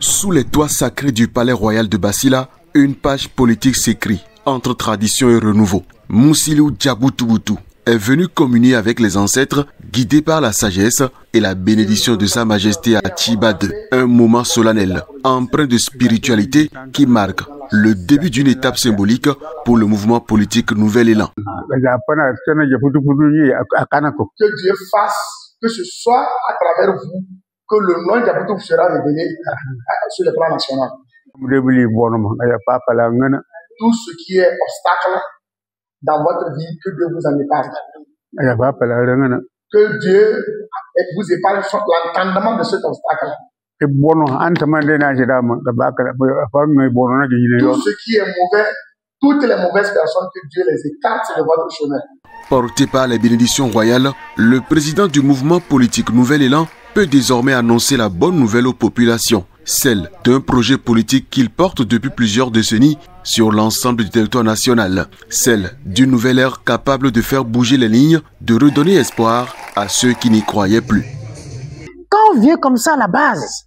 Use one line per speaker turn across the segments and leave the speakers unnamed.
Sous les toits sacrés du palais royal de Bassila, une page politique s'écrit entre tradition et renouveau. Moussilou Djaboutouboutou est venu communier avec les ancêtres, guidé par la sagesse et la bénédiction de Sa Majesté Achiba II. Un moment solennel, empreint de spiritualité qui marque le début d'une étape symbolique pour le mouvement politique Nouvel Élan.
Que Dieu fasse que ce soit à travers vous que le nom Djaboutou sera révélé sur le plan national. Tout ce qui est obstacle dans votre vie, que Dieu vous en épargne. Que Dieu vous épargne l'entendement de cet obstacle. Tout ce qui est mauvais, toutes les mauvaises personnes, que Dieu les écarte de votre chemin.
Porté par les bénédictions royales, le président du mouvement politique Nouvel Élan peut désormais annoncer la bonne nouvelle aux populations, celle d'un projet politique qu'il porte depuis plusieurs décennies sur l'ensemble du territoire national, celle d'une nouvelle ère capable de faire bouger les lignes, de redonner espoir à ceux qui n'y croyaient plus.
Quand on vient comme ça à la base,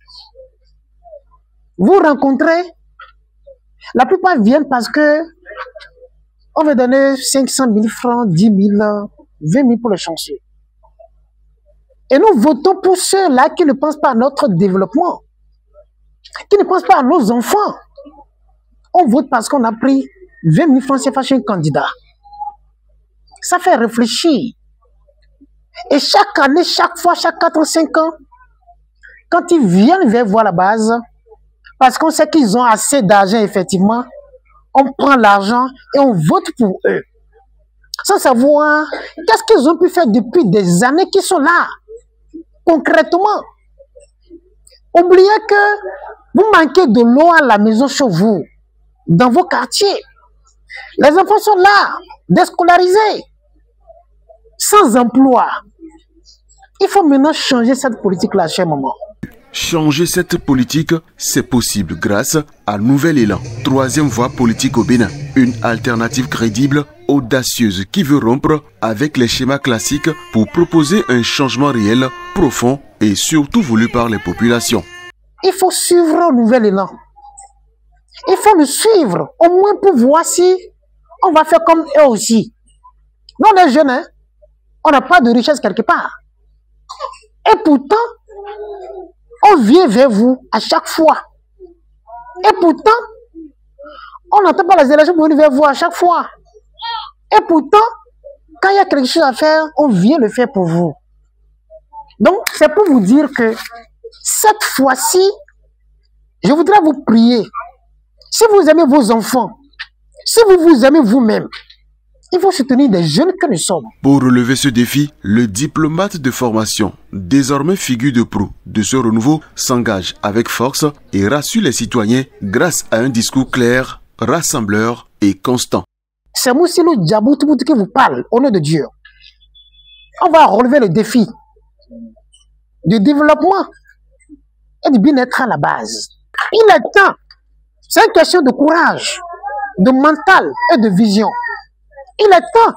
vous rencontrez, la plupart viennent parce que on veut donner 500 000 francs, 10 000, 20 000 pour le chantier. Et nous votons pour ceux-là qui ne pensent pas à notre développement, qui ne pensent pas à nos enfants. On vote parce qu'on a pris 20 000 francs CFA chez un candidat. Ça fait réfléchir. Et chaque année, chaque fois, chaque 4 ans, 5 ans, quand ils viennent vers voir la base, parce qu'on sait qu'ils ont assez d'argent, effectivement, on prend l'argent et on vote pour eux. Sans savoir qu'est-ce qu'ils ont pu faire depuis des années qu'ils sont là. Concrètement, oubliez que vous manquez de l'eau à la maison chez vous, dans vos quartiers. Les enfants sont là, déscolarisés, sans emploi. Il faut maintenant changer cette politique-là, cher maman.
Changer cette politique, c'est possible grâce à Nouvel Élan, troisième voie politique au Bénin. Une alternative crédible, audacieuse, qui veut rompre avec les schémas classiques pour proposer un changement réel, profond et surtout voulu par les populations.
Il faut suivre Nouvel Élan. Il faut le suivre, au moins pour voir si on va faire comme eux aussi. Nous, on est jeunes, hein? On n'a pas de richesse quelque part. Et pourtant, on vient vers vous à chaque fois. Et pourtant, on n'entend pas les élections pour venir vers vous à chaque fois. Et pourtant, quand il y a quelque chose à faire, on vient le faire pour vous. Donc, c'est pour vous dire que cette fois-ci, je voudrais vous prier. Si vous aimez vos enfants, si vous vous aimez vous-même, il faut soutenir des jeunes que nous sommes.
Pour relever ce défi, le diplomate de formation, désormais figure de proue de ce renouveau, s'engage avec force et rassure les citoyens grâce à un discours clair, rassembleur et constant.
C'est Moussilou Djaboutouboutou qui vous parle, au nom de Dieu. On va relever le défi du développement et du bien-être à la base. Il est temps. C'est une question de courage, de mental et de vision. Il est temps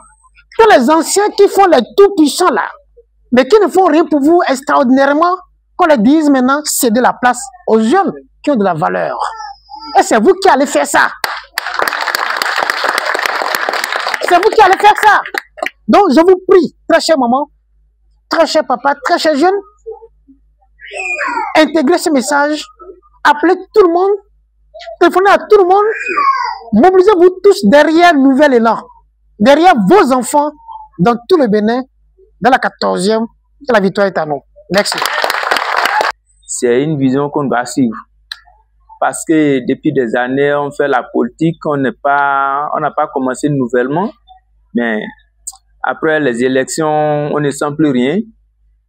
que les anciens qui font les tout-puissants là, mais qui ne font rien pour vous extraordinairement, qu'on les dise maintenant, céder la place aux jeunes qui ont de la valeur. Et c'est vous qui allez faire ça. C'est vous qui allez faire ça. Donc je vous prie, très chère maman, très cher papa, très cher jeune, intégrez ce message, appelez tout le monde, téléphonez à tout le monde, mobilisez-vous tous derrière Nouvel Élan. Derrière vos enfants, dans tout le Bénin, dans la 14e, que la victoire est à nous. Merci.
C'est une vision qu'on doit suivre. Parce que depuis des années, on fait la politique, on n'a pas commencé nouvellement. Mais après les élections, on ne sent plus rien.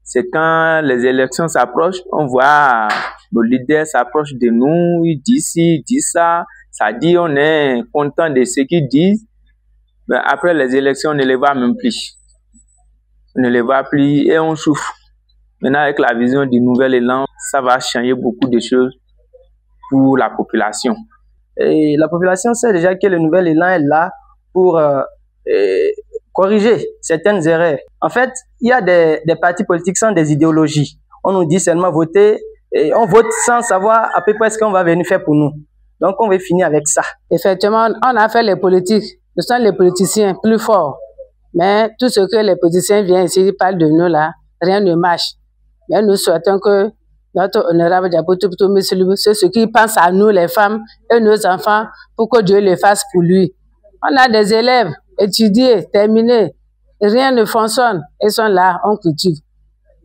C'est quand les élections s'approchent, on voit nos leaders s'approchent de nous, ils disent ci, ils disent ça. Ça dit on est content de ce qu'ils disent. Mais après les élections, on ne les voit même plus. On ne les voit plus et on souffre. Maintenant, avec la vision du Nouvel Élan, ça va changer beaucoup de choses pour la population.
Et la population sait déjà que le Nouvel Élan est là pour corriger certaines erreurs. En fait, il y a des partis politiques sans des idéologies. On nous dit seulement voter Et on vote sans savoir à peu près ce qu'on va venir faire pour nous. Donc, on va finir avec ça.
Effectivement, on a fait les politiques. Nous sommes les politiciens plus forts. Mais tout ce que les politiciens viennent ici, parlent de nous là, rien ne marche. Mais nous souhaitons que notre honorable Diaboutoup Mousilou, c'est ce qui pense à nous, les femmes et nos enfants, pour que Dieu le fasse pour lui. On a des élèves étudiés, terminés. Rien ne fonctionne. Ils sont là, on cultive.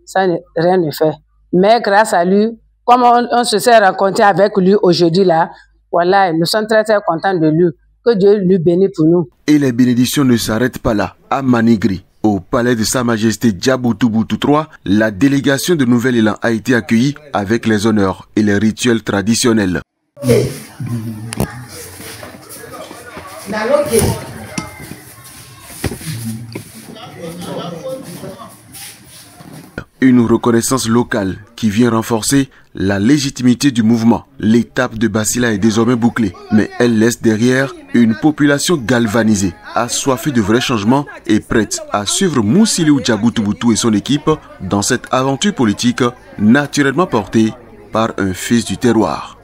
Ça, rien ne fait. Mais grâce à lui, comme on se s'est rencontré avec lui aujourd'hui là, voilà, nous sommes très très contents de lui. Que Dieu lui bénisse pour nous.
Et les bénédictions ne s'arrêtent pas là. À Manigri, au palais de Sa Majesté Diaboutoup III, la délégation de Nouvel Élan a été accueillie avec les honneurs et les rituels traditionnels. Une reconnaissance locale qui vient renforcer la légitimité du mouvement. L'étape de Basila est désormais bouclée, mais elle laisse derrière une population galvanisée, assoiffée de vrais changements et prête à suivre Mousilou Diaboutoup et son équipe dans cette aventure politique naturellement portée par un fils du terroir.